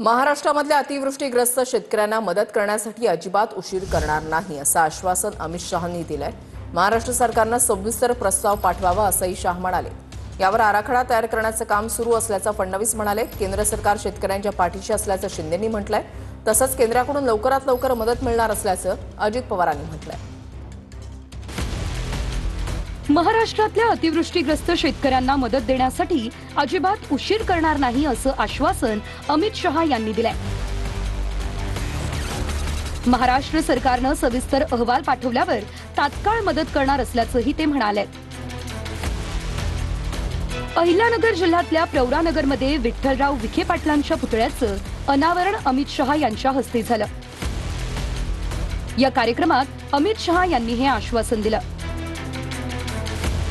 महाराष्ट्रामधल्या अतिवृष्टीग्रस्त शेतकऱ्यांना मदत करण्यासाठी अजिबात उशीर करणार नाही असं आश्वासन अमित शहांनी दिलंय। महाराष्ट्र सरकारनं सविस्तर प्रस्ताव पाठवावा असंही शाह म्हणाले। यावर आराखडा तयार करण्याचं काम सुरू असल्याचं फडणवीस म्हणाले। केंद्र सरकार शेतकऱ्यांच्या पाठीशी असल्याचं शिंदेंनी म्हटलंय। तसंच केंद्राकडून लवकरात लवकर मदत मिळणार असल्याचं अजित पवारांनी म्हटलंय। महाराष्ट्रातल्या अतिवृष्टीग्रस्त शेतकऱ्यांना मदत देण्यासाठी अजिबात उशीर करणार नाही असं आश्वासन अमित शहा यांनी दिलंय। महाराष्ट्र सरकारनं सविस्तर अहवाल पाठवल्यावर तात्काळ मदत करणार असल्याचंही ते म्हणाले। अहिल्यानगर जिल्ह्यातल्या प्रवरानगरमध्ये विठ्ठलराव विखे पाटलांच्या पुतळ्याचं अनावरण अमित शहा यांच्या हस्ते झालं। या कार्यक्रमात अमित शहा यांनी हे आश्वासन दिलं।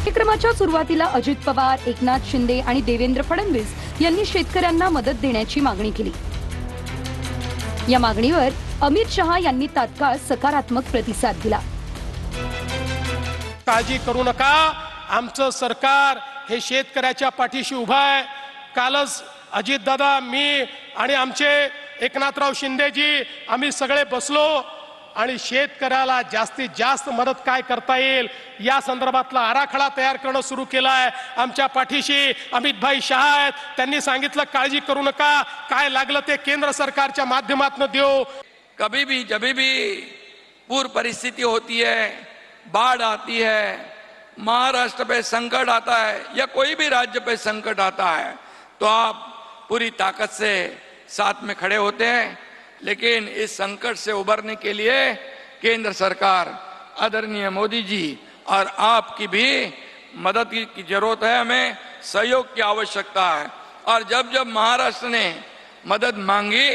कार्यक्रमाच्या सुरुवातीला अजित पवार, एकनाथ शिंदे आणि देवेंद्र फडणवीस यांनी शेतकऱ्यांना मदत देण्याची मागणी केली। या मागणीवर अमित शहा यांनी तात्काळ सकारात्मक प्रतिसाद दिला। काळजी करू नका, आमचं सरकार हे शेतकऱ्याच्या पाठीशी उभा आहे। कालच अजितदादा, मी आणि आमचे एकनाथराव शिंदेजी आम्ही सगळे बसलो आणि शेतकऱ्याला जास्तीत जास्त मदत काय करता येईल या संदर्भातला आराखडा तयार करणं सुरू केलाय। आमच्या पाठीशी अमितभाई शहा आहेत। त्यांनी सांगितलं काळजी करू नका, काय लागलं ते केंद्र सरकारच्या माध्यमातून देऊ। कभी भी जब भी पूर परिस्थिति होती है, बाढ़ आती है, महाराष्ट्र पे संकट आता है या कोई भी राज्य पे संकट आता है तो आप पूरी ताकत से साथ में खड़े होते हैं। लेकिन इस संकट से उबरने के लिए केंद्र सरकार, आदरणीय मोदी जी और आपकी भी मदद की जरूरत है। हमें सहयोग की आवश्यकता है और जब जब महाराष्ट्र ने मदद मांगी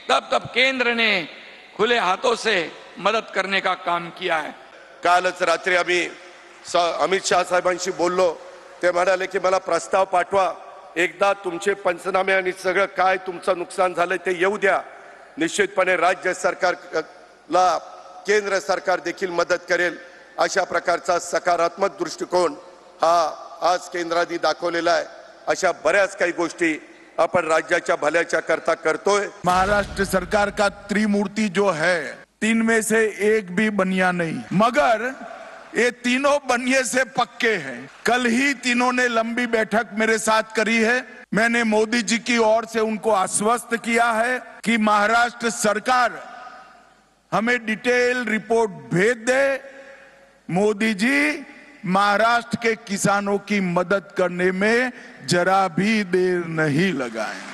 तब तब केंद्र ने खुले हाथों से मदद करने का काम किया है। कालच रात्री आम्ही अमित शाह साहेबांशी बोललो, ते म्हणाले की मला प्रस्ताव पाठवा, एकदा तुमचे पंचनामे आणि सगळं काय तुमचं नुकसान झालंय ते येऊ द्या। निश्चितपणे राज्य सरकारला केंद्र सरकार देखील मदत करेल अशा प्रकारचा सकारात्मक दृष्टिकोन हा आज केंद्राने दाखवलेला आहे। अशा बऱ्याच काही गोष्टी अपन राज्याच्या भल्याच्या करता करतोय। महाराष्ट्र सरकार का त्रिमूर्ति जो है, तीन में से एक भी बनिया नहीं, मगर ये तीनों बनिए से पक्के हैं। कल ही तीनों ने लंबी बैठक मेरे साथ करी है। मैंने मोदी जी की ओर से उनको आश्वस्त किया है कि महाराष्ट्र सरकार हमें डिटेल रिपोर्ट भेज दे। मोदी जी महाराष्ट्र के किसानों की मदद करने में जरा भी देर नहीं लगाएं।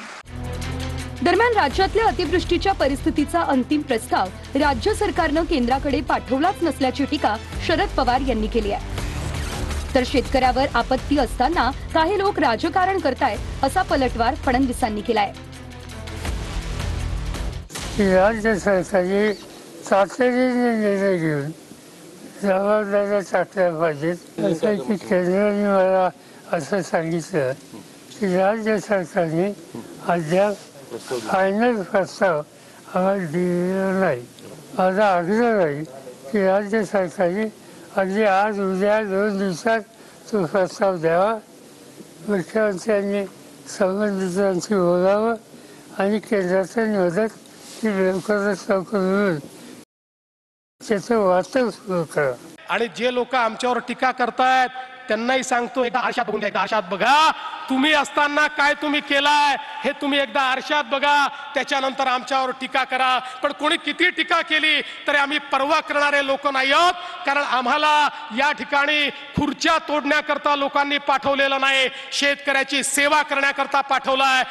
दरम्यान राज्यातल्या अतिवृष्टीच्या परिस्थितीचा अंतिम प्रस्ताव राज्य सरकारनं केंद्राकडे पाठवलाच नसल्याची टीका शरद पवार यांनी केली आहे। तर शेतकऱ्यावर आपत्ती असताना काही लोक राजकारण करतायत असा पलटवार फडणवीसांनी केलाय। राज्य सरकारने तातडीने निर्णय घेऊन जबाबदाऱ्या टाकल्या पाहिजेत। जसं की केंद्राने मला असं सांगितलं की राज्य सरकारने अद्याप फायनल प्रस्ताव आम्हाला दिलेला नाही। माझा आग्रह राहील की राज्य सरकारने अगदी आज उद्या 2 दिवसात तो प्रस्ताव द्यावा। मुख्यमंत्र्यांनी संबंधितांशी बोलावं आणि केंद्राची मदत ही लवकरात लवकर मिळून त्याचं वाटप सुरू करा। आणि जे लोक आमच्यावर टीका करतायत त्यांनाही सांगतो, एकदा आरशात बघून घ्या, एकदा आरशात बघा। तुम्ही असताना काय तुम्ही केलाय हे तुम्ही एकदा आरशात बघा, त्याच्यानंतर आमच्यावर टीका करा। पण कोणी किती टीका केली तरी आम्ही परवा करणारे लोक नाही आहोत, कारण आम्हाला या ठिकाणी खुर्च्या तोडण्याकरता लोकांनी पाठवलेलं नाही, शेतकऱ्याची सेवा करण्याकरता पाठवलंय।